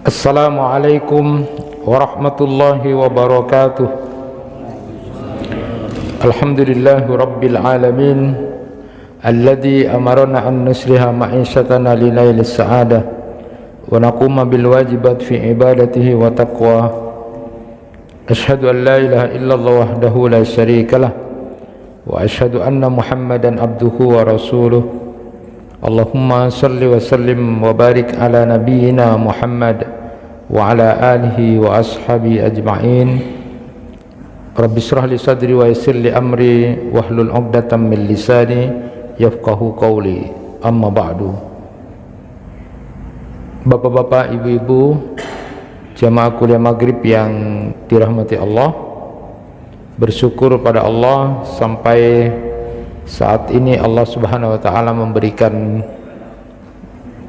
Assalamualaikum warahmatullahi wabarakatuh. Alhamdulillahi rabbil alamin alladzi amarna an nusliha ma'ishatana li lailis sa'adah wa naquma bil wajibat fi ibadatihi wa taqwa. Ashhadu an la ilaha illallah wahdahu la syarikalah wa ashhadu anna Muhammadan abduhu wa rasuluh. Allahumma salli wa sallim wa barik ala nabiyyina Muhammad wa ala alihi wa ashabi ajma'in. Rabbi shrah li sadri wa yassir li amri wahlul 'uqdatam min lisani yafqahu qawli. Amma ba'du. Bapak-bapak, ibu-ibu, jamaah kuliah maghrib yang dirahmati Allah, bersyukur pada Allah sampai saat ini Allah Subhanahu wa taala memberikan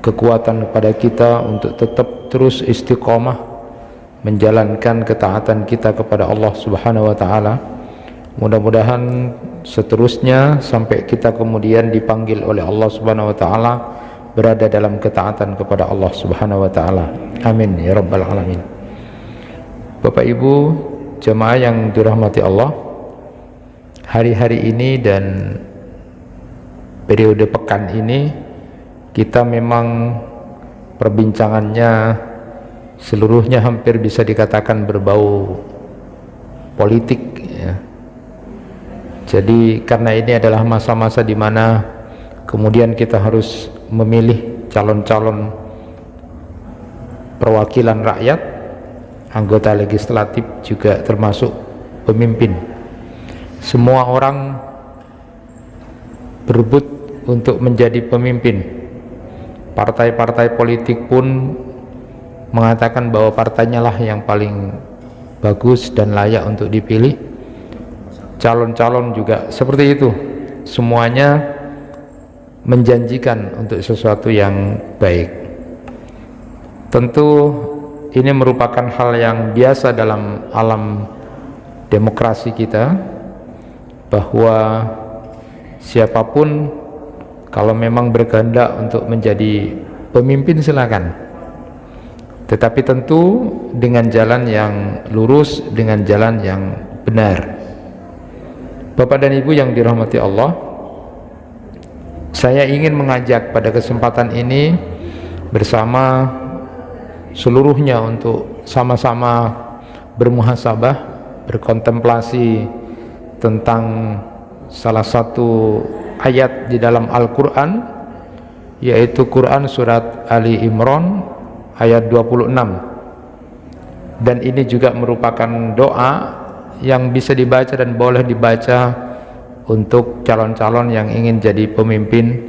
kekuatan kepada kita untuk tetap terus istiqomah menjalankan ketaatan kita kepada Allah Subhanahu wa taala. Mudah-mudahan seterusnya sampai kita kemudian dipanggil oleh Allah Subhanahu wa taala berada dalam ketaatan kepada Allah Subhanahu wa taala. Amin ya rabbal alamin. Bapak Ibu jemaah yang dirahmati Allah, hari-hari ini dan periode pekan ini kita memang perbincangannya seluruhnya hampir bisa dikatakan berbau politik ya. Jadi karena ini adalah masa-masa di mana kemudian kita harus memilih calon-calon perwakilan rakyat, anggota legislatif juga termasuk pemimpin. Semua orang berebut untuk menjadi pemimpin. Partai-partai politik pun mengatakan bahwa partainya lah yang paling bagus dan layak untuk dipilih. Calon-calon juga seperti itu. Semuanya menjanjikan untuk sesuatu yang baik. Tentu ini merupakan hal yang biasa dalam alam demokrasi kita, bahwa siapapun kalau memang berkehendak untuk menjadi pemimpin silakan, tetapi tentu dengan jalan yang lurus, dengan jalan yang benar. Bapak dan Ibu yang dirahmati Allah, saya ingin mengajak pada kesempatan ini bersama seluruhnya untuk sama-sama bermuhasabah, berkontemplasi tentang salah satu ayat di dalam Al-Quran, yaitu Quran surat Ali Imran ayat 26. Dan ini juga merupakan doa yang bisa dibaca dan boleh dibaca untuk calon-calon yang ingin jadi pemimpin,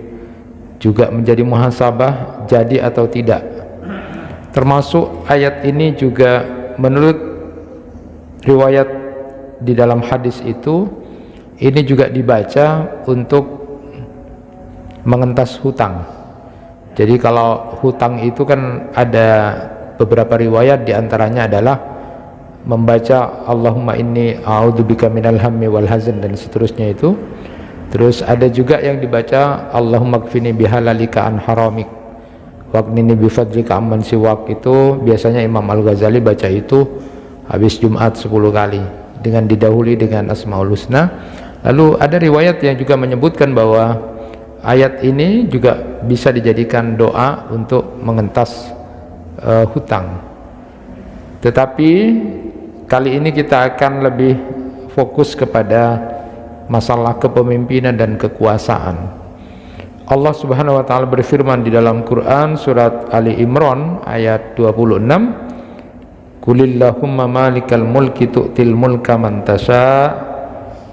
juga menjadi muhasabah jadi atau tidak. Termasuk ayat ini juga menurut riwayat di dalam hadis itu, ini juga dibaca untuk mengentas hutang. Jadi kalau hutang itu kan ada beberapa riwayat, diantaranya adalah membaca Allahumma inni a'udzubika minal hammi wal hazan dan seterusnya itu. Terus ada juga yang dibaca Allahumma kfini bihalalika an haramik waqnini bifadlika amman siwak. Itu biasanya Imam Al-Ghazali baca itu habis Jumat 10 kali dengan didahului dengan Asmaul Husna. Lalu ada riwayat yang juga menyebutkan bahwa ayat ini juga bisa dijadikan doa untuk mengentas hutang. Tetapi kali ini kita akan lebih fokus kepada masalah kepemimpinan dan kekuasaan. Allah Subhanahu wa taala berfirman di dalam Quran surat Ali Imran ayat 26, Qulillahumma malikal mulki tu'til mulka man tasha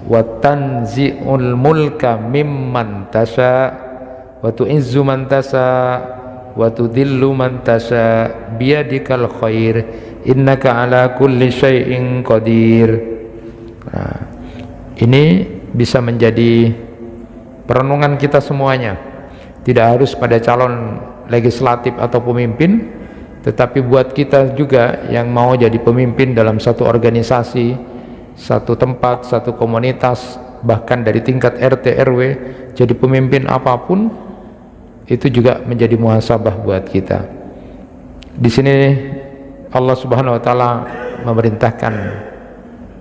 wa tanzi'ul mulka mimman tasha wa tu'izzu man tasha wa tudhillu man tasha biyadikal khair innaka ala kulli syai'in qadir. Nah, ini bisa menjadi perenungan kita semuanya. Tidak harus pada calon legislatif atau pemimpin, tetapi buat kita juga yang mau jadi pemimpin dalam satu organisasi, satu tempat, satu komunitas, bahkan dari tingkat RT RW, jadi pemimpin apapun, itu juga menjadi muhasabah buat kita. Di sini Allah Subhanahu wa taala memerintahkan,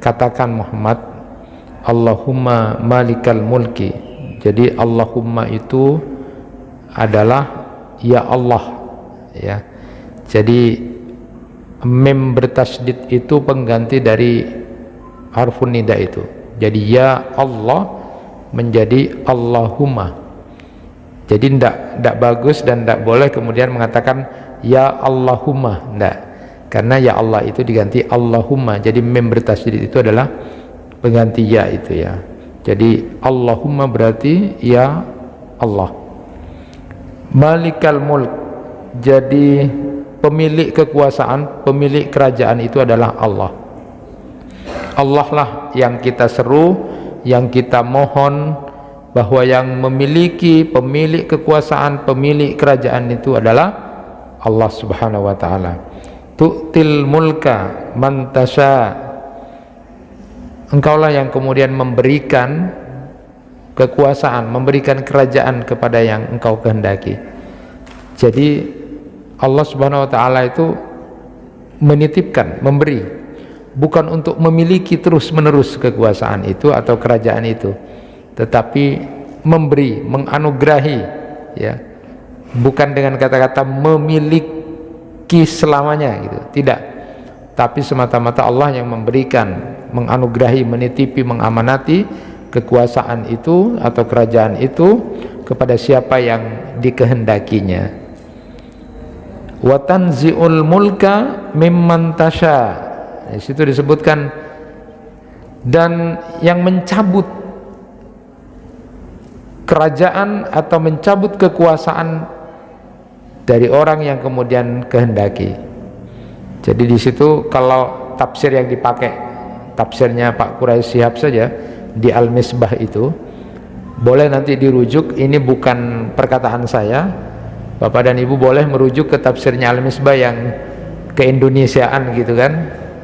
katakan Muhammad, Allahumma malikal mulki. Jadi Allahumma itu adalah ya Allah, ya. Jadi mim bertasydid itu pengganti dari harfun nida itu. Jadi ya Allah menjadi Allahumma. Jadi tidak bagus dan tidak boleh kemudian mengatakan ya Allahumma, tidak. Karena ya Allah itu diganti Allahumma. Jadi mim bertasydid itu adalah pengganti ya itu, ya. Jadi Allahumma berarti ya Allah. Malikal mulk, jadi pemilik kekuasaan, pemilik kerajaan itu adalah Allah. Allah lah yang kita seru, yang kita mohon, bahwa yang memiliki, pemilik kekuasaan, pemilik kerajaan itu adalah Allah Subhanahu wa taala. Tu'til mulka man tasha, engkaulah yang kemudian memberikan kekuasaan, memberikan kerajaan kepada yang engkau kehendaki. Jadi Allah Subhanahu wa taala itu menitipkan, memberi, bukan untuk memiliki terus-menerus kekuasaan itu atau kerajaan itu, tetapi memberi, menganugerahi, ya. Bukan dengan kata-kata memiliki selamanya gitu, tidak. Tapi semata-mata Allah yang memberikan, menganugerahi, menitipi, mengamanati kekuasaan itu atau kerajaan itu kepada siapa yang dikehendakinya. Wa tanzi'ul mulka mimman tasha. Di situ disebutkan, dan yang mencabut kerajaan atau mencabut kekuasaan dari orang yang kemudian kehendaki. Jadi di situ kalau tafsir yang dipakai, tafsirnya Pak Quraisy Shihab saja di Al-Misbah itu, boleh nanti dirujuk, ini bukan perkataan saya, Bapak dan Ibu boleh merujuk ke tafsirnya Al-Misbah yang keindonesiaan gitu kan.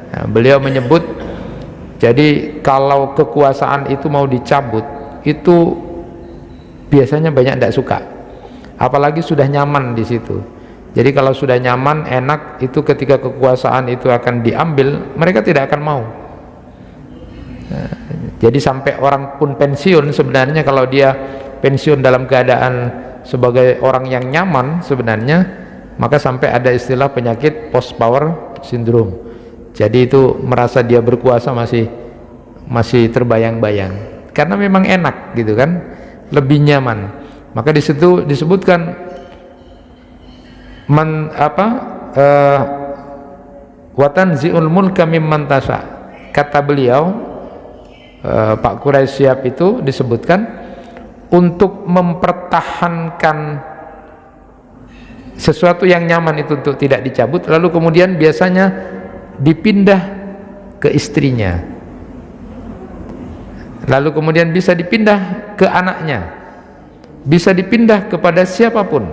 Nah, beliau menyebut, jadi kalau kekuasaan itu mau dicabut, itu biasanya banyak tidak suka, apalagi sudah nyaman di situ. Jadi kalau sudah nyaman, enak, itu ketika kekuasaan itu akan diambil, mereka tidak akan mau. Nah, jadi sampai orang pun pensiun, sebenarnya kalau dia pensiun dalam keadaan sebagai orang yang nyaman sebenarnya, maka sampai ada istilah penyakit post power syndrome. Jadi itu merasa dia berkuasa masih terbayang-bayang, karena memang enak gitu kan, lebih nyaman. Maka di situ disebutkan wa tanzi'ul mulka mimman tasha. Kata beliau, Pak Quraisy Shihab itu disebutkan untuk mempertahankan sesuatu yang nyaman itu untuk tidak dicabut, lalu kemudian biasanya dipindah ke istrinya, lalu kemudian bisa dipindah ke anaknya, bisa dipindah kepada siapapun.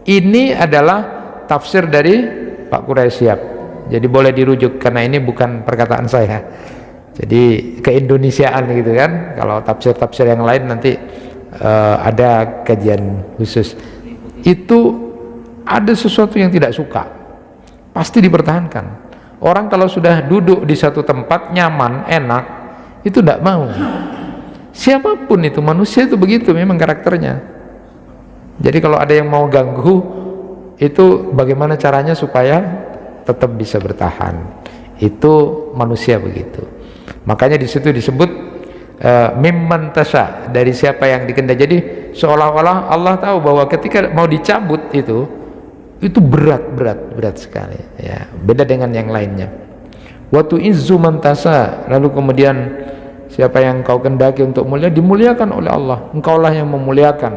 Ini adalah tafsir dari Pak Quraisy Shihab. Jadi boleh dirujuk, karena ini bukan perkataan saya. Jadi keindonesiaan gitu kan. Kalau tafsir-tafsir yang lain nanti ada kajian khusus. Itu ada sesuatu yang tidak suka, pasti dipertahankan. Orang kalau sudah duduk di satu tempat nyaman, enak, itu tidak mau. Siapapun itu, manusia itu begitu memang karakternya. Jadi kalau ada yang mau ganggu, itu bagaimana caranya supaya tetap bisa bertahan. Itu manusia begitu. Makanya di situ disebut mimman tasha, dari siapa yang dikehendaki. Jadi seolah-olah Allah tahu bahwa ketika mau dicabut itu berat sekali, ya, beda dengan yang lainnya. Wa tu'izzu man tasha, lalu kemudian siapa yang kau kehendaki untuk mulia, dimuliakan oleh Allah. Engkaulah yang memuliakan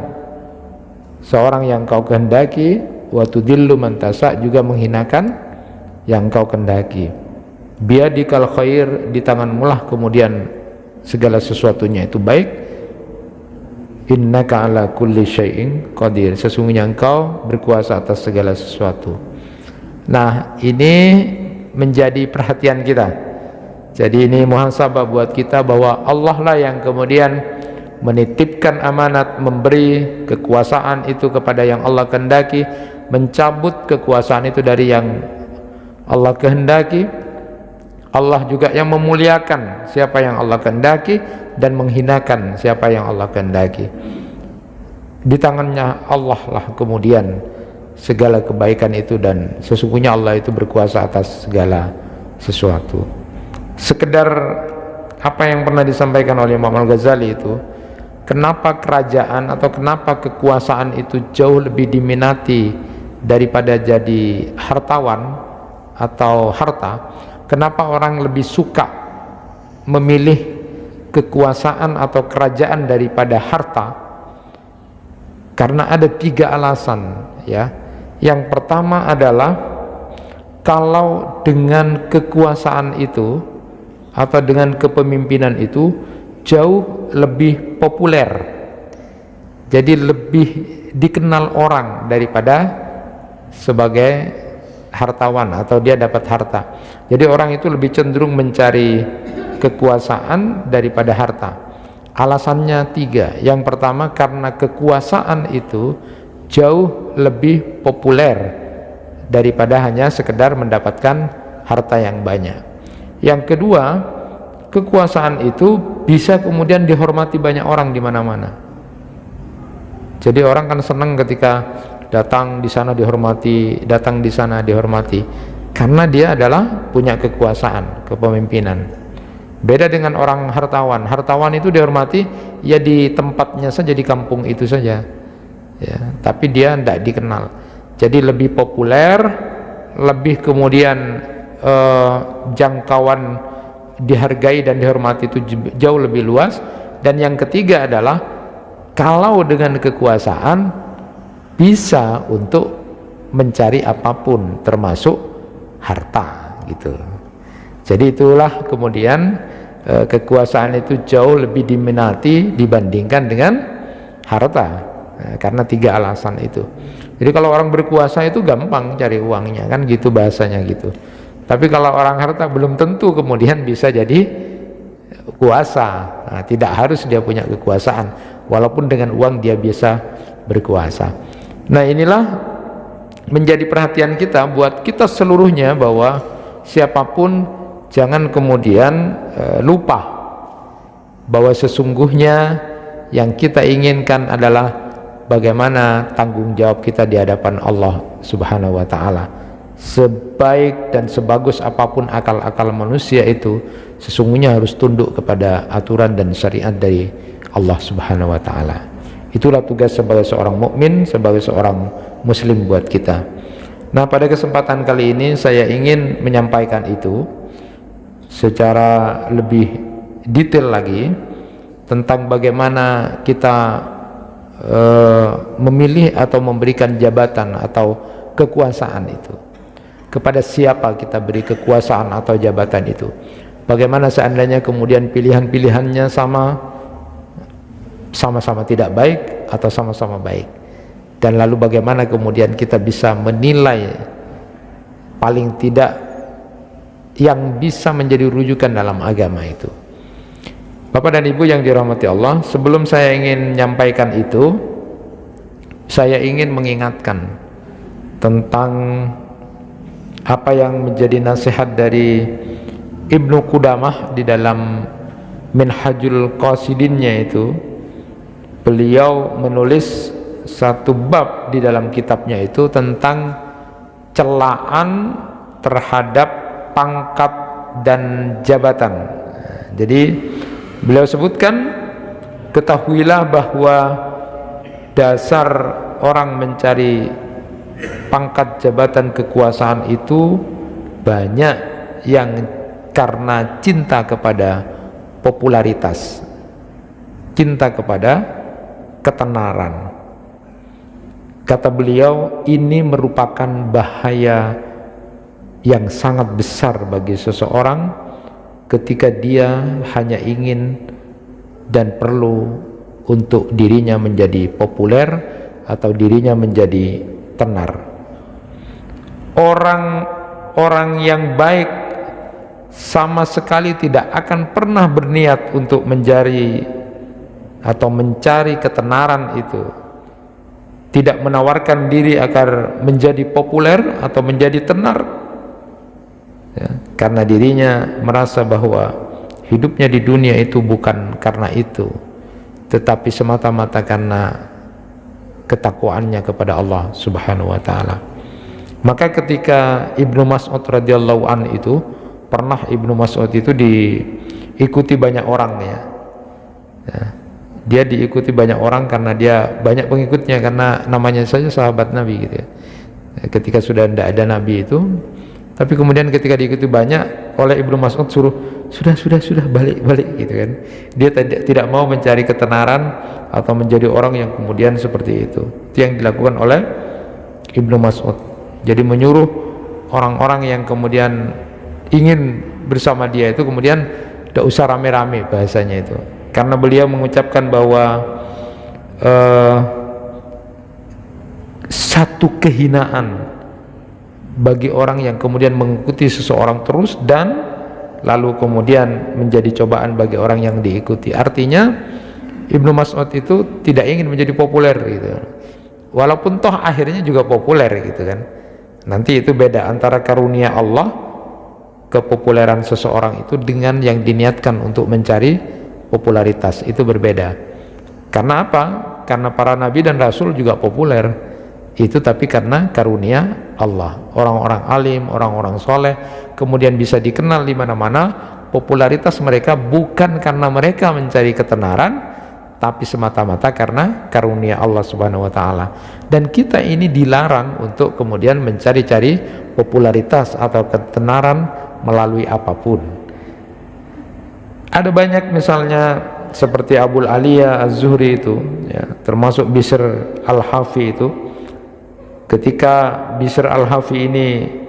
seorang yang kau kehendaki. Wa tudillu man tasha, juga menghinakan yang kau kehendaki. Biadikal khair, di tanganmu lah kemudian segala sesuatunya itu baik. Innaka ala kulli syai'in qadir, sesungguhnya engkau berkuasa atas segala sesuatu. Nah, ini menjadi perhatian kita. Jadi ini muhasabah buat kita, bahwa Allah lah yang kemudian menitipkan amanat, memberi kekuasaan itu kepada yang Allah kehendaki, mencabut kekuasaan itu dari yang Allah kehendaki, Allah juga yang memuliakan siapa yang Allah kehendaki dan menghinakan siapa yang Allah kehendaki. Di tangannya Allah lah kemudian segala kebaikan itu, dan sesungguhnya Allah itu berkuasa atas segala sesuatu. Sekedar apa yang pernah disampaikan oleh Imam Al-Ghazali itu, kenapa kerajaan atau kenapa kekuasaan itu jauh lebih diminati daripada jadi hartawan atau harta. Kenapa orang lebih suka memilih kekuasaan atau kerajaan daripada harta? Karena ada 3 alasan ya. Yang pertama adalah kalau dengan kekuasaan itu atau dengan kepemimpinan itu jauh lebih populer, jadi lebih dikenal orang daripada sebagai hartawan atau dia dapat harta. Jadi orang itu lebih cenderung mencari kekuasaan daripada harta. Alasannya 3. Yang pertama, karena kekuasaan itu jauh lebih populer daripada hanya sekedar mendapatkan harta yang banyak. Yang kedua, kekuasaan itu bisa kemudian dihormati banyak orang di mana-mana. Jadi orang kan senang ketika datang di sana dihormati, datang di sana dihormati, karena dia adalah punya kekuasaan, kepemimpinan. Beda dengan orang hartawan. Hartawan itu dihormati ya di tempatnya saja, di kampung itu saja ya, tapi dia tidak dikenal. Jadi lebih populer, lebih kemudian jangkauan dihargai dan dihormati itu jauh lebih luas. Dan yang ketiga adalah kalau dengan kekuasaan bisa untuk mencari apapun termasuk harta gitu. Jadi itulah kemudian kekuasaan itu jauh lebih diminati dibandingkan dengan harta, karena 3 alasan itu. Jadi kalau orang berkuasa itu gampang cari uangnya kan gitu, bahasanya gitu. Tapi kalau orang harta belum tentu kemudian bisa jadi kuasa. Nah, tidak harus dia punya kekuasaan, walaupun dengan uang dia bisa berkuasa. Nah, inilah menjadi perhatian kita buat kita seluruhnya, bahwa siapapun jangan kemudian lupa bahwa sesungguhnya yang kita inginkan adalah bagaimana tanggung jawab kita di hadapan Allah Subhanahu wa taala. Sebaik dan sebagus apapun akal-akal manusia itu sesungguhnya harus tunduk kepada aturan dan syariat dari Allah Subhanahu wa taala. Itulah tugas sebagai seorang mukmin, sebagai seorang muslim buat kita. Nah, pada kesempatan kali ini saya ingin menyampaikan itu secara lebih detail lagi tentang bagaimana kita memilih atau memberikan jabatan atau kekuasaan itu. Kepada siapa kita beri kekuasaan atau jabatan itu. Bagaimana seandainya kemudian pilihan-pilihannya sama-sama tidak baik atau sama-sama baik. Dan lalu bagaimana kemudian kita bisa menilai paling tidak yang bisa menjadi rujukan dalam agama itu. Bapak dan Ibu yang dirahmati Allah, sebelum saya ingin menyampaikan itu, saya ingin mengingatkan tentang apa yang menjadi nasihat dari Ibnu Qudamah di dalam Minhajul Qasidinnya itu. Beliau menulis satu bab di dalam kitabnya itu tentang celaan terhadap pangkat dan jabatan. Jadi beliau sebutkan, ketahuilah bahwa dasar orang mencari pangkat jabatan kekuasaan itu banyak yang karena cinta kepada popularitas, cinta kepada ketenaran. Kata beliau, ini merupakan bahaya yang sangat besar bagi seseorang ketika dia hanya ingin dan perlu untuk dirinya menjadi populer atau dirinya menjadi tenar. Orang yang baik sama sekali tidak akan pernah berniat untuk mencari ketenaran itu, tidak menawarkan diri agar menjadi populer atau menjadi tenar, karena dirinya merasa bahwa hidupnya di dunia itu bukan karena itu, tetapi semata-mata karena ketakwaannya kepada Allah Subhanahu wa taala. Maka ketika Ibnu Mas'ud radhiyallahu an itu, pernah Ibnu Mas'ud itu diikuti banyak orang ya. Dia diikuti banyak orang karena dia banyak pengikutnya, karena namanya saja sahabat Nabi gitu ya. Ketika sudah tidak ada Nabi itu, tapi kemudian ketika diikuti banyak oleh Ibnu Mas'ud, suruh sudah balik gitu kan. Dia tidak mau mencari ketenaran atau menjadi orang yang kemudian seperti itu. Itu yang dilakukan oleh Ibnu Mas'ud. Jadi menyuruh orang-orang yang kemudian ingin bersama dia itu kemudian tidak usah rame-rame, bahasanya itu, karena beliau mengucapkan bahwa satu kehinaan bagi orang yang kemudian mengikuti seseorang terus dan lalu kemudian menjadi cobaan bagi orang yang diikuti. Artinya Ibnu Mas'ud itu tidak ingin menjadi populer gitu, walaupun toh akhirnya juga populer gitu kan. Nanti itu beda antara karunia Allah, kepopuleran seseorang itu, dengan yang diniatkan untuk mencari popularitas, itu berbeda. Karena apa? Karena para nabi dan rasul juga populer itu, tapi karena karunia Allah. Orang-orang alim, orang-orang soleh kemudian bisa dikenal di mana-mana. Popularitas mereka bukan karena mereka mencari ketenaran, tapi semata-mata karena karunia Allah Subhanahu wa taala. Dan kita ini dilarang untuk kemudian mencari-cari popularitas atau ketenaran melalui apapun. Ada banyak misalnya seperti Abul Aliyah Az-Zuhri itu ya, termasuk Bishr Al-Hafi itu. Ketika Bishr Al-Hafi ini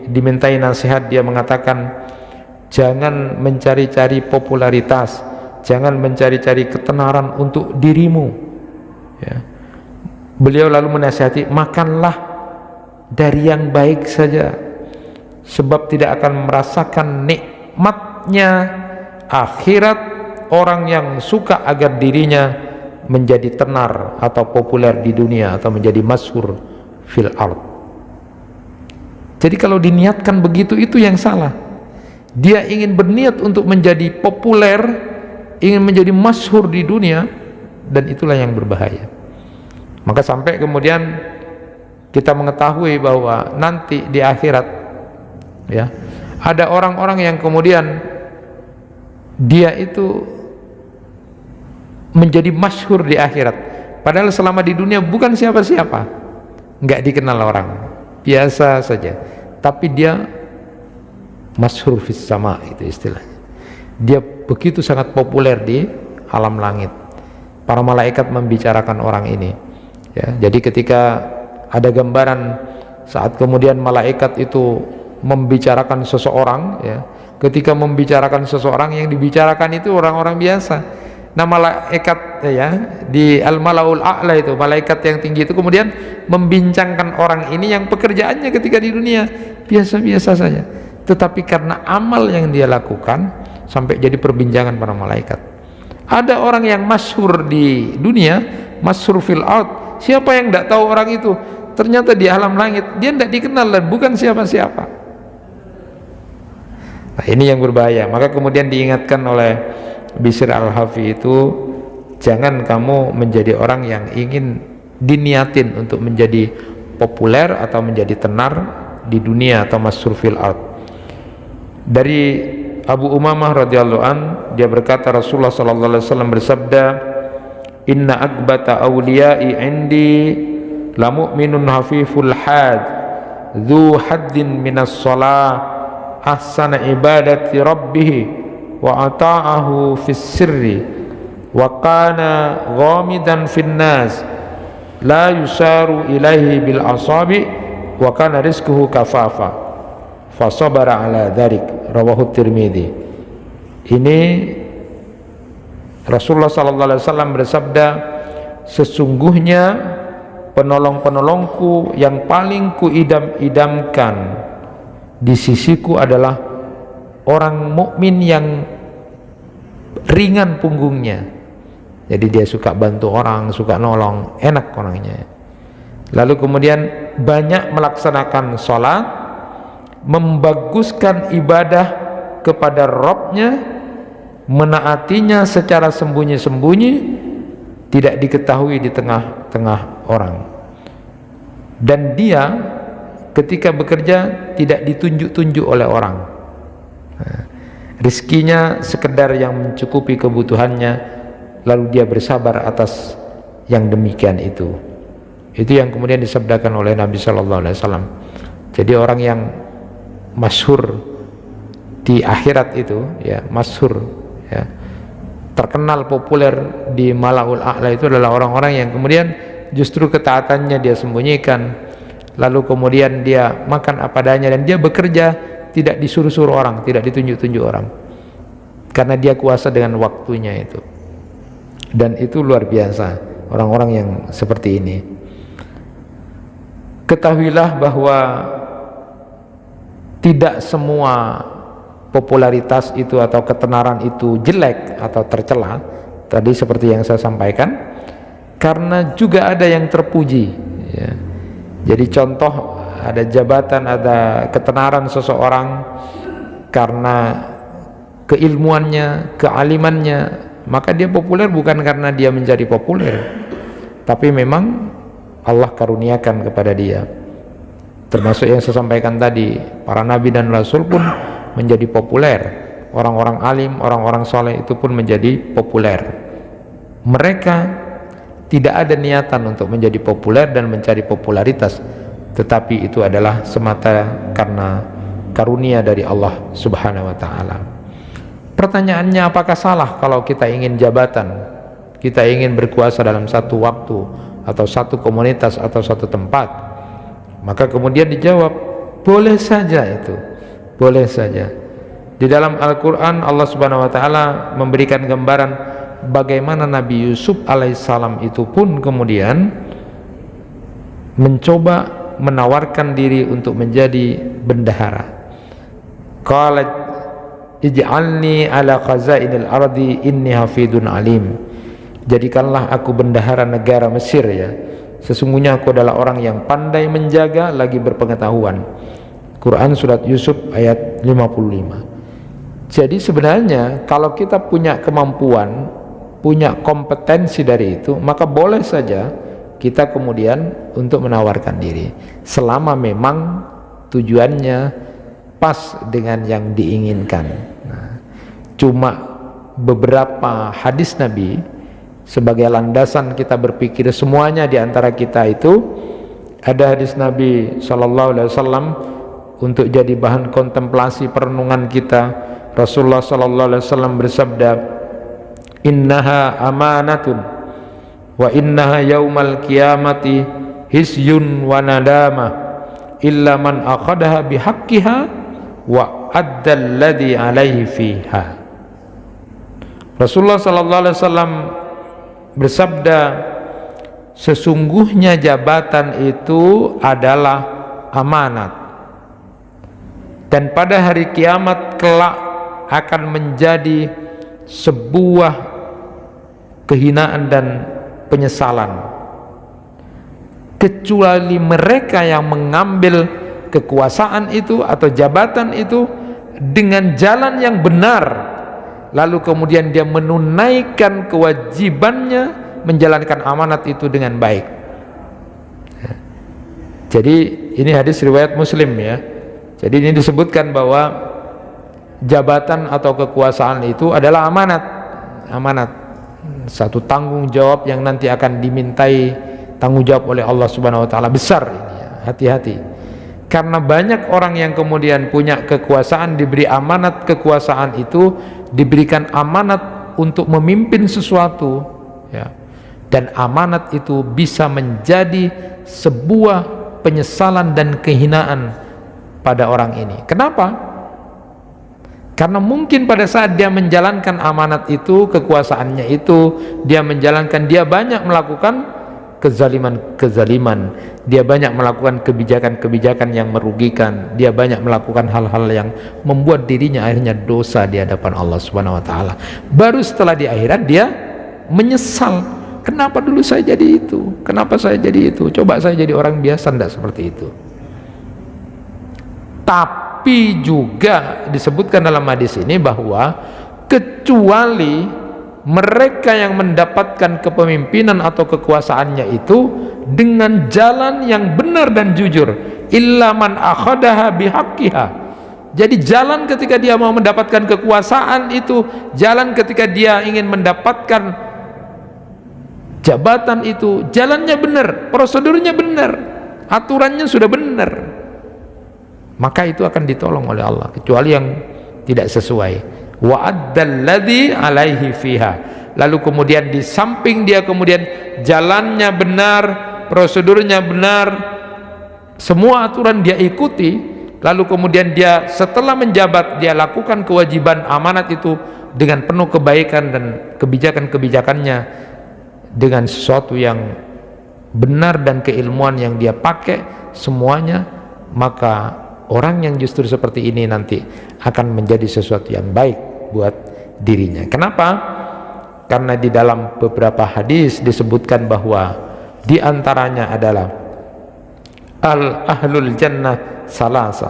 dimintai nasihat, dia mengatakan, jangan mencari-cari popularitas, jangan mencari-cari ketenaran untuk dirimu ya. Beliau lalu menasihati, makanlah dari yang baik saja, sebab tidak akan merasakan nikmatnya akhirat orang yang suka agar dirinya menjadi tenar atau populer di dunia atau menjadi masyhur fil ard. Jadi kalau diniatkan begitu, itu yang salah. Dia ingin berniat untuk menjadi populer, ingin menjadi masyhur di dunia, dan itulah yang berbahaya. Maka sampai kemudian kita mengetahui bahwa nanti di akhirat ya, ada orang-orang yang kemudian dia itu menjadi masyhur di akhirat, padahal selama di dunia bukan siapa-siapa, nggak dikenal orang, biasa saja, tapi dia masyhur fis sama, itu istilahnya. Dia begitu sangat populer di alam langit. Para malaikat membicarakan orang ini ya. Jadi ketika ada gambaran saat kemudian malaikat itu membicarakan seseorang ya, ketika membicarakan seseorang, yang dibicarakan itu orang-orang biasa. Nah malaikat ya di al-malaul a'la itu, malaikat yang tinggi itu kemudian membincangkan orang ini yang pekerjaannya ketika di dunia biasa-biasa saja, tetapi karena amal yang dia lakukan sampai jadi perbincangan para malaikat. Ada orang yang masyhur di dunia, masyhur fil ard, siapa yang tidak tahu orang itu? Ternyata di alam langit dia tidak dikenal dan bukan siapa-siapa. Nah ini yang berbahaya. Maka kemudian diingatkan oleh Bishr Al-Hafi itu, jangan kamu menjadi orang yang ingin diniatin untuk menjadi populer atau menjadi tenar di dunia atau masyhur fil ard. Dari Abu Umamah radhiyallahu an, dia berkata, Rasulullah sallallahu alaihi wasallam bersabda, inna akbata awliyai indi la mu'minun hafiful had dhu haddin minas salah ahsana ibadati rabbih wa ata'ahu fis sirri wa kana ghamidan fin nas la yusaru ilaihi bil asabi wa kana rizquhu kafafa fa sabara ala dharik, rawahu Tirmidzi. Ini Rasulullah sallallahu alaihi wasallam bersabda, sesungguhnya penolong-penolongku yang paling kuidam-idamkan di sisiku adalah orang mukmin yang ringan punggungnya. Jadi dia suka bantu orang, suka nolong, enak orangnya. Lalu kemudian banyak melaksanakan sholat, membaguskan ibadah kepada Rabb-nya, menaatinya secara sembunyi-sembunyi, tidak diketahui di tengah-tengah orang. Dan dia ketika bekerja tidak ditunjuk-tunjuk oleh orang. Rizkinya sekedar yang mencukupi kebutuhannya, lalu dia bersabar atas yang demikian itu. Itu yang kemudian disabdakan oleh Nabi Shallallahu Alaihi Wasallam. Jadi orang yang masyhur di akhirat itu, ya masyhur, ya terkenal populer di Malaul A'la, itu adalah orang-orang yang kemudian justru ketaatannya dia sembunyikan, lalu kemudian dia makan apa adanya, dan dia bekerja tidak disuruh-suruh orang, tidak ditunjuk-tunjuk orang, karena dia kuasa dengan waktunya itu. Dan itu luar biasa orang-orang yang seperti ini. Ketahuilah bahwa tidak semua popularitas itu atau ketenaran itu jelek atau tercela. Tadi seperti yang saya sampaikan, karena juga ada yang terpuji, ya. Jadi contoh, ada jabatan, ada ketenaran seseorang karena keilmuannya, kealimannya, maka dia populer bukan karena dia menjadi populer, tapi memang Allah karuniakan kepada dia. Termasuk yang saya sampaikan tadi, para nabi dan rasul pun menjadi populer, orang-orang alim, orang-orang soleh itu pun menjadi populer. Mereka tidak ada niatan untuk menjadi populer dan mencari popularitas, tetapi itu adalah semata karena karunia dari Allah Subhanahu wa ta'ala. Pertanyaannya, apakah salah kalau kita ingin jabatan, kita ingin berkuasa dalam satu waktu atau satu komunitas atau satu tempat? Maka kemudian dijawab, boleh saja itu, boleh saja. Di dalam Al-Quran Allah Subhanahu wa ta'ala memberikan gambaran bagaimana Nabi Yusuf alaihissalam itu pun kemudian mencoba menawarkan diri untuk menjadi bendahara. Qala ij'alni ala khazainil ardi inni hafidun alim. Jadikanlah aku bendahara negara Mesir, ya. Sesungguhnya aku adalah orang yang pandai menjaga lagi berpengetahuan. Quran surat Yusuf ayat 55. Jadi sebenarnya kalau kita punya kemampuan, punya kompetensi dari itu, maka boleh saja kita kemudian untuk menawarkan diri, selama memang tujuannya pas dengan yang diinginkan. Nah, cuma beberapa hadis Nabi sebagai landasan kita berpikir semuanya di antara kita itu. Ada hadis Nabi Shallallahu Alaihi Wasallam untuk jadi bahan kontemplasi perenungan kita. Rasulullah Shallallahu Alaihi Wasallam bersabda, innaha amanatun wa innaha yaumal qiyamati hisyun wa nadama illa man akhadaha bihaqqiha wa addal ladzi alaihi fiha. Rasulullah Shallallahu Alaihi Wasallam bersabda, sesungguhnya jabatan itu adalah amanat, dan pada hari kiamat kelak akan menjadi sebuah kehinaan dan penyesalan, kecuali mereka yang mengambil kekuasaan itu atau jabatan itu dengan jalan yang benar, lalu kemudian dia menunaikan kewajibannya menjalankan amanat itu dengan baik. Jadi ini hadis riwayat Muslim, ya. Jadi ini disebutkan bahwa jabatan atau kekuasaan itu adalah amanat, amanat, satu tanggung jawab yang nanti akan dimintai tanggung jawab oleh Allah Subhanahu wa ta'ala, besar ini, ya. Hati-hati, karena banyak orang yang kemudian punya kekuasaan, diberi amanat kekuasaan itu, diberikan amanat untuk memimpin sesuatu, ya, dan amanat itu bisa menjadi sebuah penyesalan dan kehinaan pada orang ini. Kenapa? Karena mungkin pada saat dia menjalankan amanat itu, kekuasaannya itu, dia menjalankan, dia banyak melakukan kezaliman, dia banyak melakukan kebijakan-kebijakan yang merugikan, dia banyak melakukan hal-hal yang membuat dirinya akhirnya dosa di hadapan Allah Subhanahu wa ta'ala. Baru setelah di akhirat dia menyesal, kenapa dulu saya jadi itu, kenapa saya jadi itu, coba saya jadi orang biasa, tidak seperti itu. Tapi juga disebutkan dalam hadis ini bahwa kecuali mereka yang mendapatkan kepemimpinan atau kekuasaannya itu dengan jalan yang benar dan jujur, illa man akhadaha bihaqqiha. Jadi jalan ketika dia mau mendapatkan kekuasaan itu, jalan ketika dia ingin mendapatkan jabatan itu, jalannya benar, prosedurnya benar, aturannya sudah benar, maka itu akan ditolong oleh Allah. Kecuali yang tidak sesuai, wa addalladzi alaihi fiha, lalu kemudian di samping dia kemudian jalannya benar, prosedurnya benar, semua aturan dia ikuti, lalu kemudian dia setelah menjabat dia lakukan kewajiban amanat itu dengan penuh kebaikan dan kebijakan-kebijakannya dengan sesuatu yang benar dan keilmuan yang dia pakai semuanya, maka orang yang justru seperti ini nanti akan menjadi sesuatu yang baik buat dirinya. Kenapa? Karena di dalam beberapa hadis disebutkan bahwa di antaranya adalah ahlul jannah salasa,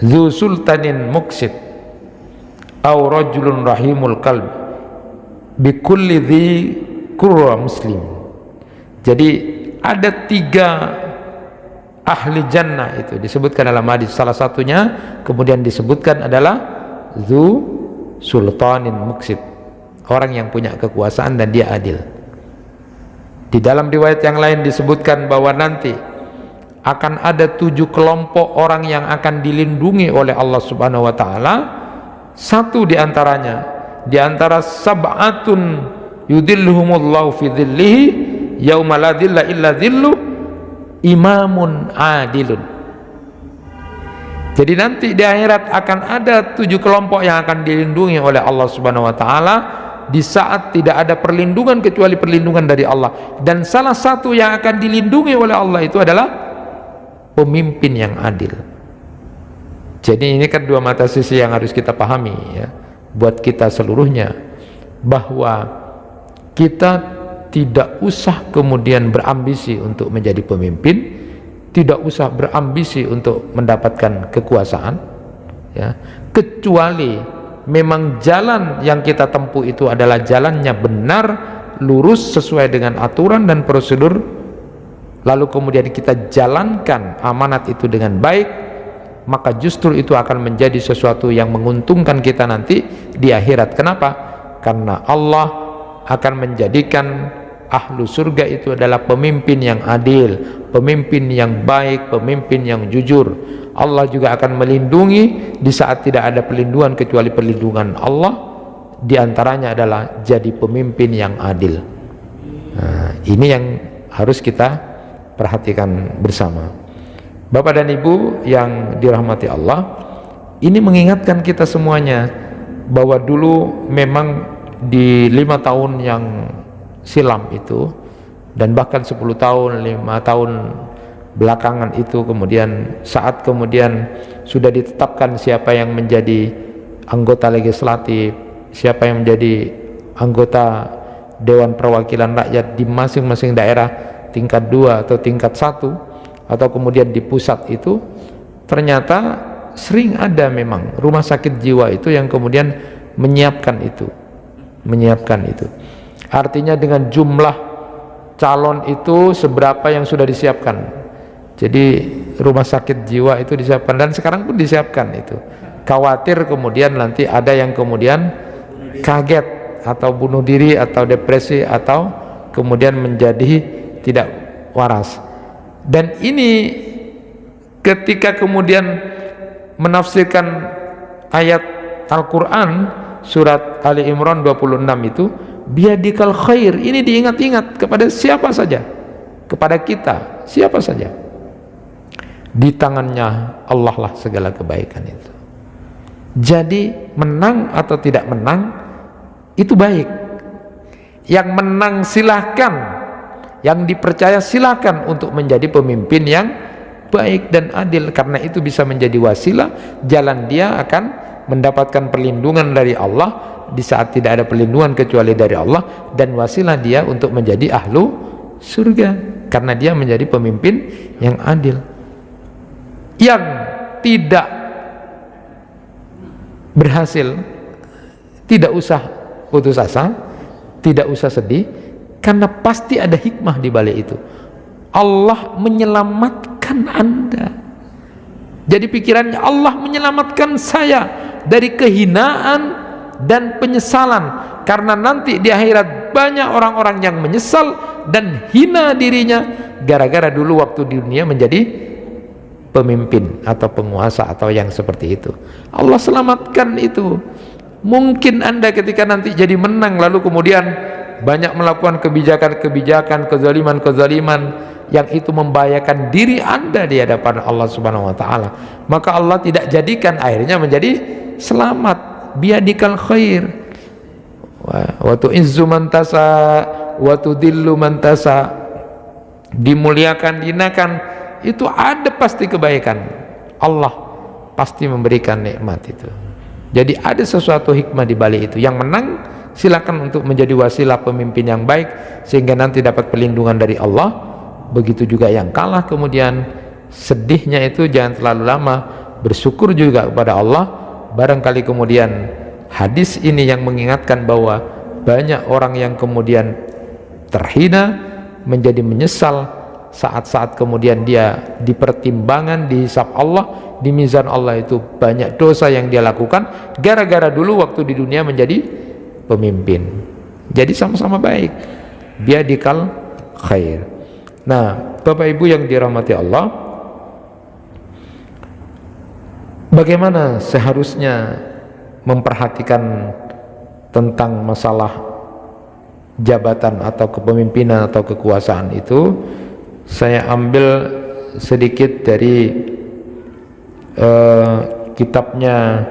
dzu sultanin muksid, aw rajulun rahimul qalb, bikulli dzi qurra muslim. Jadi ada 3 ahli jannah itu disebutkan dalam hadis. Salah satunya kemudian disebutkan adalah dzu sultanin muksid, orang yang punya kekuasaan dan dia adil. Di dalam riwayat yang lain disebutkan bahwa nanti akan ada 7 kelompok orang yang akan dilindungi oleh Allah Subhanahu wa taala. Satu di antaranya, di antara sab'atun yudhilluhumullahu fi dhillihi yauma la dhilla illa dhillu, imamun adilun. Jadi nanti di akhirat akan ada 7 kelompok yang akan dilindungi oleh Allah Subhanahu wa taala di saat tidak ada perlindungan kecuali perlindungan dari Allah. Dan salah satu yang akan dilindungi oleh Allah itu adalah pemimpin yang adil. Jadi ini kan 2 mata sisi yang harus kita pahami ya, buat kita seluruhnya, bahwa kita tidak usah kemudian berambisi untuk menjadi pemimpin, tidak usah berambisi untuk mendapatkan kekuasaan ya, kecuali memang jalan yang kita tempuh itu adalah jalannya benar, lurus, sesuai dengan aturan dan prosedur, lalu kemudian kita jalankan amanat itu dengan baik, maka justru itu akan menjadi sesuatu yang menguntungkan kita nanti di akhirat. Kenapa? Karena Allah akan menjadikan ahlu surga itu adalah pemimpin yang adil, pemimpin yang baik, pemimpin yang jujur. Allah juga akan melindungi di saat tidak ada perlindungan kecuali perlindungan Allah. Di antaranya adalah jadi pemimpin yang adil. Nah, ini yang harus kita perhatikan bersama. Bapak dan Ibu yang dirahmati Allah, ini mengingatkan kita semuanya bahwa dulu memang di 5 tahun yang silam itu, dan bahkan 10 tahun, 5 tahun belakangan itu, kemudian saat kemudian sudah ditetapkan siapa yang menjadi anggota legislatif, siapa yang menjadi anggota Dewan Perwakilan Rakyat di masing-masing daerah tingkat 2 atau tingkat 1, atau kemudian di pusat itu, ternyata sering ada memang rumah sakit jiwa itu yang kemudian menyiapkan itu. Artinya dengan jumlah calon itu seberapa yang sudah disiapkan. Jadi rumah sakit jiwa itu disiapkan, dan sekarang pun disiapkan itu. Khawatir kemudian nanti ada yang kemudian kaget atau bunuh diri atau depresi atau kemudian menjadi tidak waras. Dan ini ketika kemudian menafsirkan ayat Al-Quran surat Ali Imran 26 itu, biadikal khair, ini diingat-ingat kepada siapa saja, kepada kita siapa saja, di tangannya Allah lah segala kebaikan itu. Jadi menang atau tidak menang itu baik, yang menang silahkan, yang dipercaya silahkan untuk menjadi pemimpin yang baik dan adil, karena itu bisa menjadi wasilah jalan dia akan mendapatkan perlindungan dari Allah di saat tidak ada perlindungan kecuali dari Allah, dan wasilah dia untuk menjadi ahlu surga karena dia menjadi pemimpin yang adil. Yang tidak berhasil, tidak usah putus asa, tidak usah sedih, karena pasti ada hikmah di balik itu. Allah menyelamatkan Anda. Jadi pikirannya, Allah menyelamatkan saya dari kehinaan dan penyesalan, karena nanti di akhirat banyak orang-orang yang menyesal dan hina dirinya gara-gara dulu waktu di dunia menjadi pemimpin atau penguasa atau yang seperti itu. Allah selamatkan itu. Mungkin Anda ketika nanti jadi menang lalu kemudian banyak melakukan kebijakan-kebijakan, kezaliman-kezaliman yang itu membahayakan diri Anda di hadapan Allah Subhanahu wa taala, maka Allah tidak jadikan akhirnya menjadi selamat. Biadikal khair wa tu'izzu man tasa wa tudillu man tasa. Dimuliakan, dihinakan, itu ada pasti kebaikan. Allah pasti memberikan nikmat itu. Jadi ada sesuatu hikmah di balik itu. Yang menang silakan untuk menjadi wasilah pemimpin yang baik sehingga nanti dapat perlindungan dari Allah. Begitu juga yang kalah kemudian sedihnya itu jangan terlalu lama, bersyukur juga kepada Allah. Barangkali kemudian hadis ini yang mengingatkan bahwa banyak orang yang kemudian terhina menjadi menyesal saat-saat kemudian dia dipertimbangan, dihisab Allah, di mizan Allah itu banyak dosa yang dia lakukan gara-gara dulu waktu di dunia menjadi pemimpin. Jadi sama-sama baik, biadikal khair. Nah, Bapak Ibu yang dirahmati Allah, bagaimana seharusnya memperhatikan tentang masalah jabatan atau kepemimpinan atau kekuasaan itu? Saya ambil sedikit dari kitabnya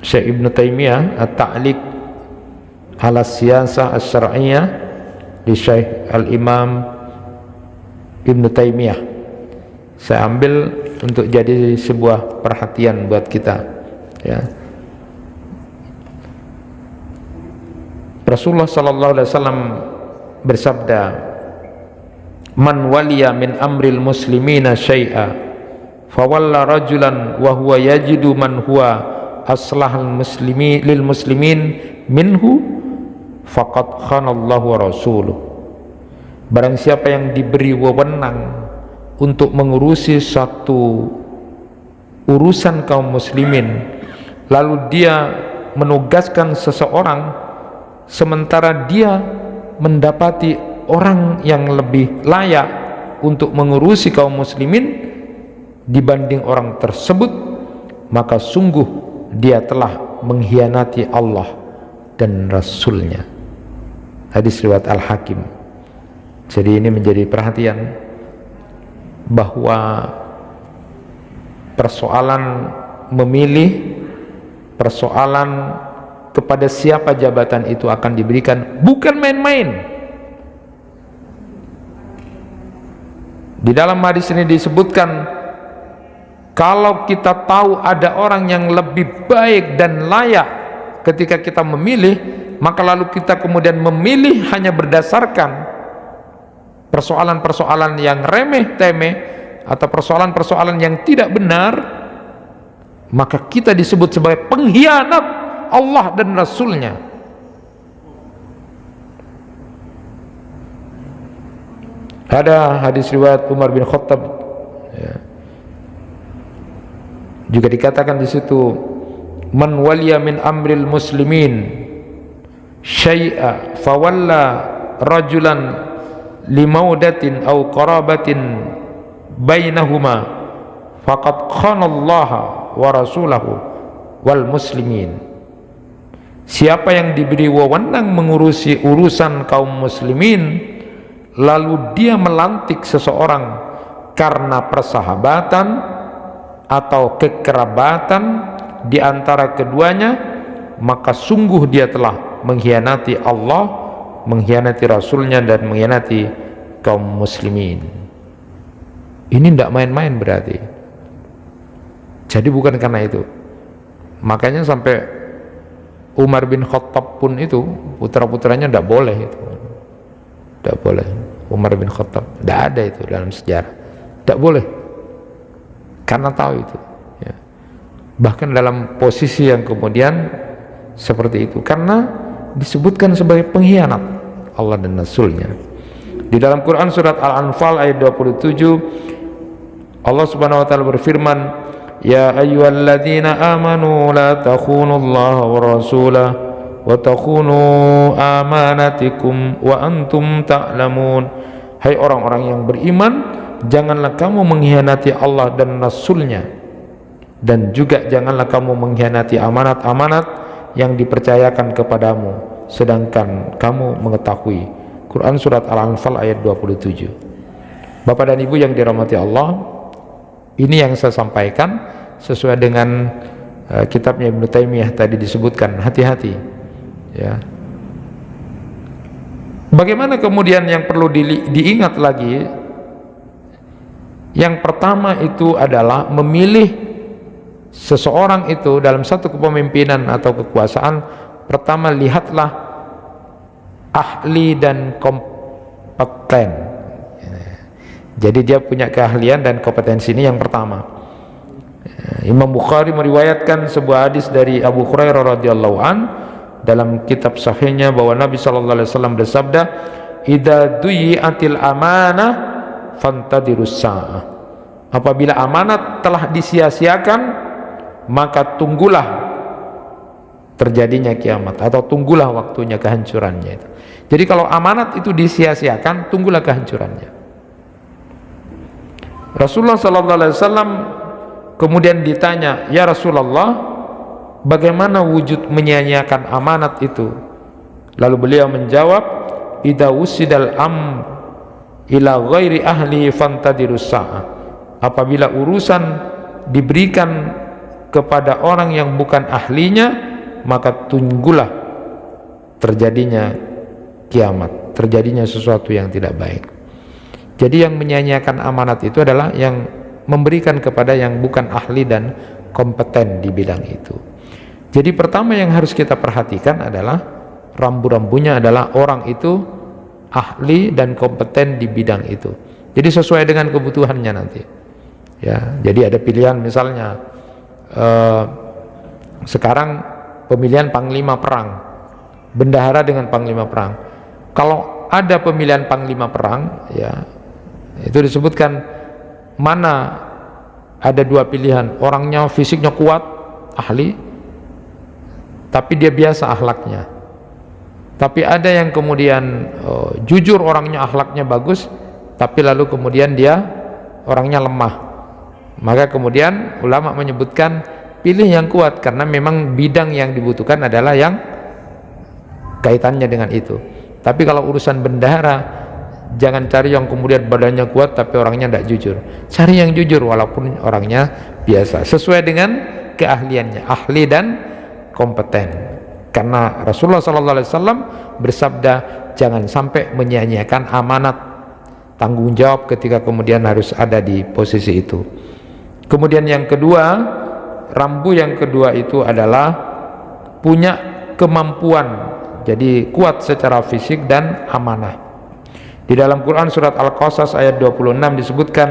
Syekh Ibn Taimiyah, At-Ta'liq ala Siyasah Asy-Syar'iyyah di Syekh Al-Imam Ibn Taimiyah. Saya ambil untuk jadi sebuah perhatian buat kita, ya. Rasulullah sallallahu alaihi wasallam bersabda, "Man waliya min amril muslimina syai'a fawalla rajulan wa huwa yajidu man huwa aslahal muslimi lil muslimin minhu faqad khanallahu wa rasuluh." Barang siapa yang diberi wewenang untuk mengurusi satu urusan kaum muslimin, lalu dia menugaskan seseorang sementara dia mendapati orang yang lebih layak untuk mengurusi kaum muslimin dibanding orang tersebut, maka sungguh dia telah mengkhianati Allah dan Rasulnya. Hadis riwayat Al-Hakim. Jadi ini menjadi perhatian bahwa persoalan memilih, persoalan kepada siapa jabatan itu akan diberikan bukan main-main. Di dalam hadis ini disebutkan, kalau kita tahu ada orang yang lebih baik dan layak ketika kita memilih, maka lalu kita kemudian memilih hanya berdasarkan persoalan-persoalan yang remeh-temeh atau persoalan-persoalan yang tidak benar, maka kita disebut sebagai pengkhianat Allah dan Rasulnya. Ada hadis riwayat Umar bin Khattab, ya, juga dikatakan di situ, "Man waliya min amril muslimin syai'a fawalla rajulan limaudatin au qarabatin bainahuma faqad khanallaha wa rasulahu wal muslimin." Siapa yang diberi wewenang mengurusi urusan kaum muslimin lalu dia melantik seseorang karena persahabatan atau kekerabatan di antara keduanya, maka sungguh dia telah mengkhianati Allah, mengkhianati Rasulnya, dan mengkhianati kaum muslimin. Ini tidak main-main berarti. Jadi bukan karena itu, makanya sampai Umar bin Khattab pun itu putra-putranya tidak boleh itu, tidak boleh. Umar bin Khattab tidak ada itu dalam sejarah, tidak boleh. karena tahu itu, ya. Bahkan dalam posisi yang kemudian seperti itu, karena disebutkan sebagai pengkhianat Allah dan Rasulnya. Di dalam Quran surat Al-Anfal ayat 27, Allah Subhanahu wa taala berfirman, ya ayyuhalladzina amanu la takhunullaha wa rasulah wa takhunu amanatikum wa antum ta'lamun. Hai orang-orang yang beriman, janganlah kamu mengkhianati Allah dan Rasulnya, dan juga janganlah kamu mengkhianati amanat-amanat yang dipercayakan kepadamu sedangkan kamu mengetahui. Quran surat Al-Anfal ayat 27. Bapak dan Ibu yang dirahmati Allah, ini yang saya sampaikan sesuai dengan kitabnya Ibnu Taimiyah tadi disebutkan, hati-hati, ya. Bagaimana kemudian yang perlu diingat lagi? Yang pertama itu adalah memilih seseorang itu dalam satu kepemimpinan atau kekuasaan. Pertama, lihatlah ahli dan kompeten. Jadi dia punya keahlian dan kompetensi, ini yang pertama. Imam Bukhari meriwayatkan sebuah hadis dari Abu Hurairah radhiyallahu an dalam kitab sahihnya bahwa Nabi sallallahu alaihi wasallam bersabda, "Idza duyi'atil amanah fantadirus sa'ah." Apabila amanat telah disia-siakan, maka tunggulah terjadinya kiamat, atau tunggulah waktunya kehancurannya itu. Jadi kalau amanat itu disia-siakan, tunggulah kehancurannya. Rasulullah sallallahu alaihi wasallam kemudian ditanya, ya Rasulullah, bagaimana wujud menyia-nyiakan amanat itu? Lalu beliau menjawab, idza wusidal ila ghairi ahli fantadirus sa'ah. Apabila urusan diberikan kepada orang yang bukan ahlinya, maka tunggulah terjadinya kiamat, terjadinya sesuatu yang tidak baik. Jadi yang menyia-nyiakan amanat itu adalah yang memberikan kepada yang bukan ahli dan kompeten di bidang itu. Jadi pertama yang harus kita perhatikan adalah rambu-rambunya adalah orang itu ahli dan kompeten di bidang itu. Jadi sesuai dengan kebutuhannya nanti. Ya, jadi ada pilihan misalnya sekarang pemilihan panglima perang, bendahara dengan panglima perang. Kalau ada pemilihan panglima perang, ya itu disebutkan mana ada dua pilihan, orangnya fisiknya kuat, ahli, tapi dia biasa akhlaknya. Tapi ada yang kemudian jujur orangnya, akhlaknya bagus, tapi lalu kemudian dia orangnya lemah. Maka kemudian ulama menyebutkan pilih yang kuat, karena memang bidang yang dibutuhkan adalah yang kaitannya dengan itu. Tapi kalau urusan bendahara, jangan cari yang kemudian badannya kuat tapi orangnya tidak jujur. Cari yang jujur walaupun orangnya biasa, sesuai dengan keahliannya, ahli dan kompeten. Karena Rasulullah SAW bersabda, jangan sampai menyia-nyiakan amanat, tanggung jawab ketika kemudian harus ada di posisi itu. Kemudian yang kedua, rambu yang kedua itu adalah punya kemampuan, jadi kuat secara fisik dan amanah. Di dalam Quran surat Al-Qasas ayat 26 disebutkan,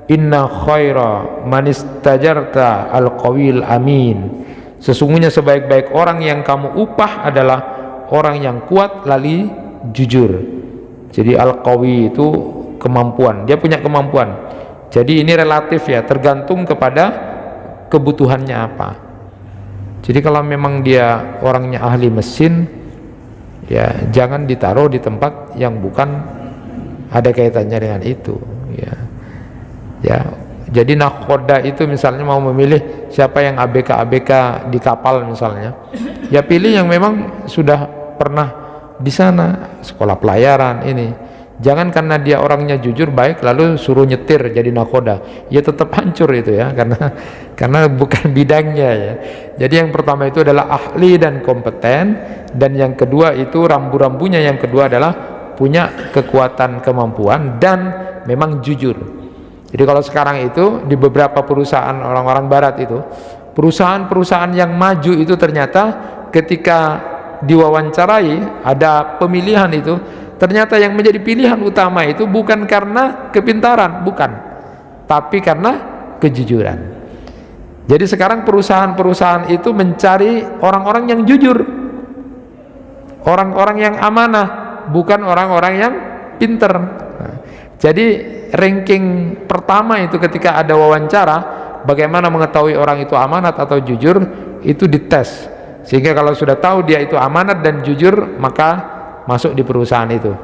inna khaira manistajarta al-qawil amin. Sesungguhnya sebaik-baik orang yang kamu upah adalah orang yang kuat lali jujur. Jadi al-qawi itu kemampuan, dia punya kemampuan. Jadi ini relatif ya, tergantung kepada kebutuhannya apa. Jadi kalau memang dia orangnya ahli mesin, ya jangan ditaruh di tempat yang bukan ada kaitannya dengan itu, ya. Ya, jadi nakhoda itu misalnya mau memilih siapa yang ABK di kapal misalnya, ya pilih yang memang sudah pernah di sana, sekolah pelayaran ini. Jangan karena dia orangnya jujur baik lalu suruh nyetir jadi nakhoda, ya tetap hancur itu ya, karena bukan bidangnya ya. Jadi yang pertama itu adalah ahli dan kompeten, dan yang kedua itu rambu-rambunya, yang kedua adalah punya kekuatan kemampuan dan memang jujur. Jadi kalau sekarang itu di beberapa perusahaan orang-orang barat itu, perusahaan-perusahaan yang maju itu ternyata ketika diwawancarai ada pemilihan itu, ternyata yang menjadi pilihan utama itu bukan karena kepintaran, bukan, tapi karena kejujuran. Jadi sekarang perusahaan-perusahaan itu mencari orang-orang yang jujur, orang-orang yang amanah, bukan orang-orang yang pinter. Jadi ranking pertama itu ketika ada wawancara, bagaimana mengetahui orang itu amanat atau jujur, itu dites. Sehingga kalau sudah tahu dia itu amanat dan jujur, maka masuk di perusahaan itu.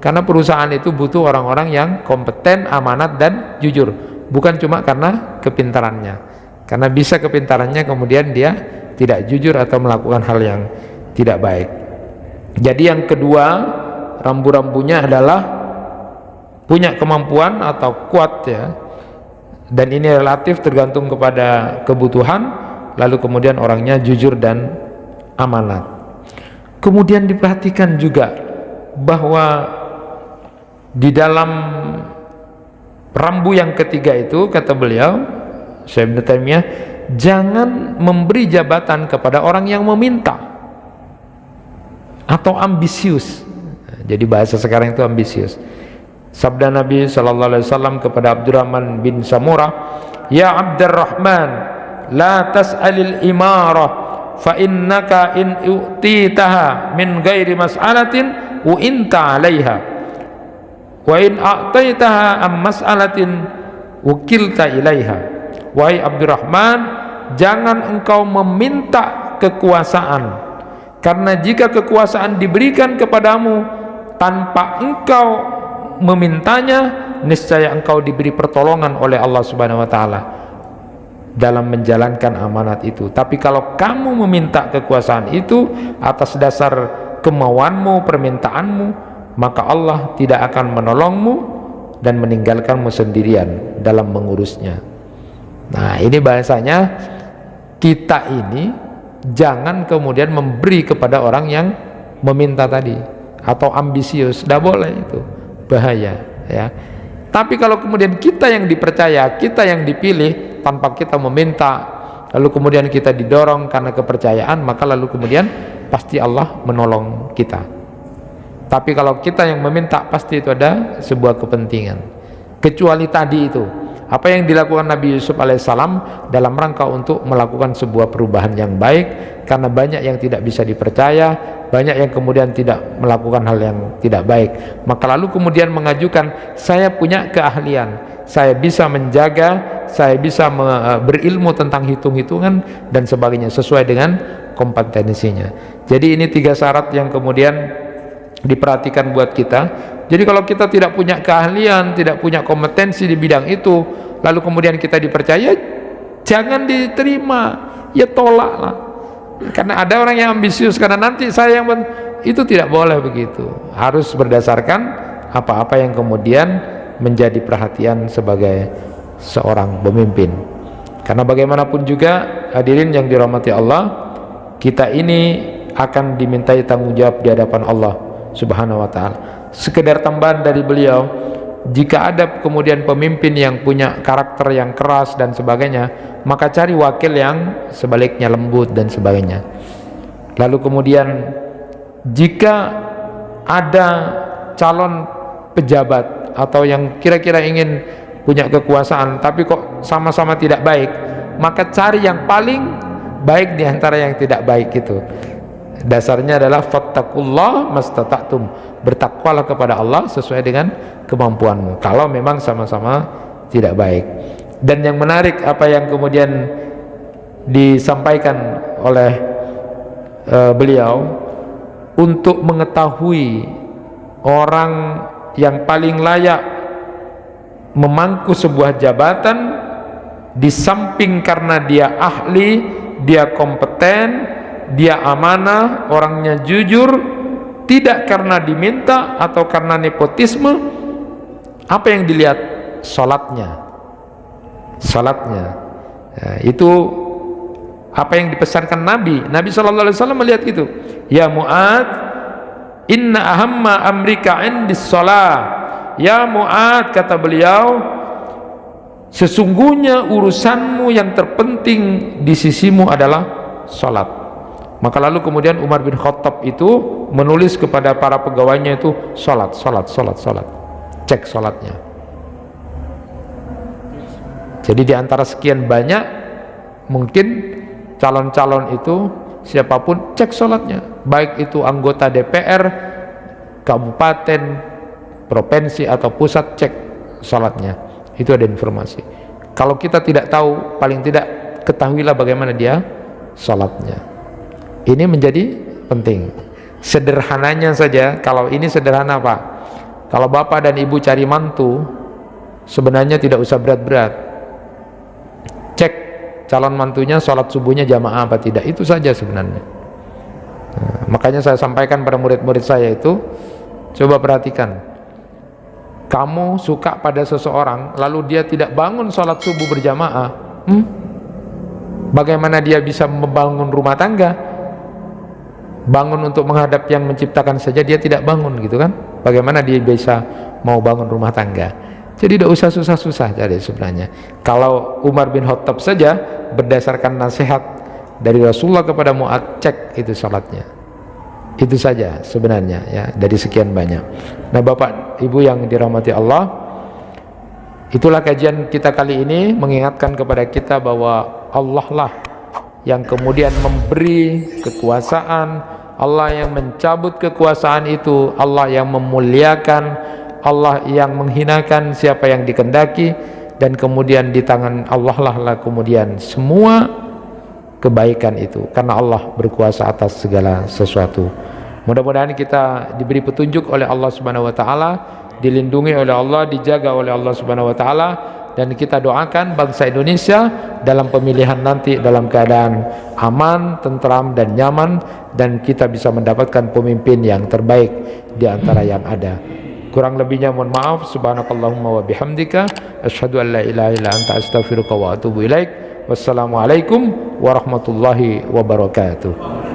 Karena perusahaan itu butuh orang-orang yang kompeten, amanat dan jujur, bukan cuma karena kepintarannya. Karena bisa kepintarannya kemudian dia tidak jujur atau melakukan hal yang tidak baik. Jadi yang kedua, rambu-rambunya adalah punya kemampuan atau kuat ya. Dan ini relatif tergantung kepada kebutuhan. Lalu kemudian orangnya jujur dan amanat. Kemudian diperhatikan juga bahwa di dalam rambu yang ketiga itu, kata beliau Syekh Ibnu Taimiyah, jangan memberi jabatan kepada orang yang meminta atau ambisius. Jadi bahasa sekarang itu ambisius. Sabda Nabi sallallahu alaihi wasallam kepada Abdurrahman bin Samurah, "Ya Abdurrahman, la tas'alil imarah, fa innaka in u'titaha min ghairi mas'alatin u'inta 'alaiha, wa in a'taitaha am mas'alatin ukilta ilaiha." Wahai Abdurrahman, jangan engkau meminta kekuasaan, karena jika kekuasaan diberikan kepadamu tanpa engkau memintanya, niscaya engkau diberi pertolongan oleh Allah Subhanahu wa taala dalam menjalankan amanat itu. Tapi kalau kamu meminta kekuasaan itu atas dasar kemauanmu, permintaanmu, maka Allah tidak akan menolongmu dan meninggalkanmu sendirian dalam mengurusnya. Nah, ini bahasanya kita ini jangan kemudian memberi kepada orang yang meminta tadi atau ambisius, tidak boleh, itu bahaya ya. Tapi kalau kemudian kita yang dipercaya, kita yang dipilih tanpa kita meminta, lalu kemudian kita didorong karena kepercayaan, maka lalu kemudian pasti Allah menolong kita. Tapi kalau kita yang meminta, pasti itu ada sebuah kepentingan. Kecuali tadi itu, apa yang dilakukan Nabi Yusuf alaihissalam dalam rangka untuk melakukan sebuah perubahan yang baik, karena banyak yang tidak bisa dipercaya, banyak yang kemudian tidak melakukan hal yang tidak baik, maka lalu kemudian mengajukan, saya punya keahlian, saya bisa menjaga, saya bisa berilmu tentang hitung-hitungan dan sebagainya sesuai dengan kompetensinya. Jadi ini 3 syarat yang kemudian diperhatikan buat kita. Jadi kalau kita tidak punya keahlian, tidak punya kompetensi di bidang itu, lalu kemudian kita dipercaya, jangan diterima, ya tolaklah. Karena ada orang yang ambisius, karena nanti saya yang itu tidak boleh begitu. Harus berdasarkan apa-apa yang kemudian menjadi perhatian sebagai seorang pemimpin. Karena bagaimanapun juga hadirin yang dirahmati Allah, kita ini akan dimintai tanggung jawab di hadapan Allah Subhanahu wa ta'ala. Sekedar tambahan dari beliau, jika ada kemudian pemimpin yang punya karakter yang keras dan sebagainya, maka cari wakil yang sebaliknya lembut dan sebagainya. Lalu kemudian jika ada calon pejabat atau yang kira-kira ingin punya kekuasaan tapi kok sama-sama tidak baik, maka cari yang paling baik di antara yang tidak baik itu. Dasarnya adalah fattakullah mastata'tum, bertakwalah kepada Allah sesuai dengan kemampuanmu kalau memang sama-sama tidak baik. Dan yang menarik apa yang kemudian disampaikan oleh beliau, untuk mengetahui orang yang paling layak memangku sebuah jabatan, di samping karena dia ahli, dia kompeten, dia amanah, orangnya jujur, tidak karena diminta atau karena nepotisme, apa yang dilihat? Salatnya. Ya, itu apa yang dipesankan Nabi SAW melihat itu. Ya Mu'ad, inna ahamma amrika indis shalah. Ya Mu'ad, kata beliau, sesungguhnya urusanmu yang terpenting di sisimu adalah salat. Maka lalu kemudian Umar bin Khattab itu menulis kepada para pegawainya itu, salat, cek salatnya. Jadi di antara sekian banyak, mungkin calon-calon itu siapapun cek sholatnya, baik itu anggota DPR, kabupaten, provinsi atau pusat, cek sholatnya. Itu ada informasi. Kalau kita tidak tahu, paling tidak ketahuilah bagaimana dia sholatnya. Ini menjadi penting. Sederhananya saja, kalau ini sederhana Pak, kalau bapak dan ibu cari mantu, sebenarnya tidak usah berat-berat. Cek calon mantunya sholat subuhnya jamaah apa tidak, itu saja sebenarnya. Nah, makanya saya sampaikan pada murid-murid saya itu, coba perhatikan, kamu suka pada seseorang lalu dia tidak bangun sholat subuh berjamaah, bagaimana dia bisa membangun rumah tangga? Bangun untuk menghadap yang menciptakan saja dia tidak bangun, gitu kan? Bagaimana dia bisa mau bangun rumah tangga? Jadi tidak usah susah-susah jadi sebenarnya. Kalau Umar bin Khattab saja berdasarkan nasihat dari Rasulullah kepada Mu'adz, cek itu salatnya. Itu saja sebenarnya ya, dari sekian banyak. Nah Bapak Ibu yang dirahmati Allah, itulah kajian kita kali ini, mengingatkan kepada kita bahwa Allah lah yang kemudian memberi kekuasaan, Allah yang mencabut kekuasaan itu, Allah yang memuliakan, Allah yang menghinakan siapa yang dikehendaki, dan kemudian di tangan Allah lah kemudian semua kebaikan itu, karena Allah berkuasa atas segala sesuatu. Mudah-mudahan kita diberi petunjuk oleh Allah Subhanahu wa taala, dilindungi oleh Allah, dijaga oleh Allah Subhanahu wa taala, dan kita doakan bangsa Indonesia dalam pemilihan nanti dalam keadaan aman, tentram dan nyaman, dan kita bisa mendapatkan pemimpin yang terbaik di antara yang ada. Kurang lebihnya mohon maaf. Subhanakallahumma wa bihamdika asyhadu an la ilaha illa anta astaghfiruka wa atubu ilaik. Wassalamualaikum warahmatullahi wabarakatuh.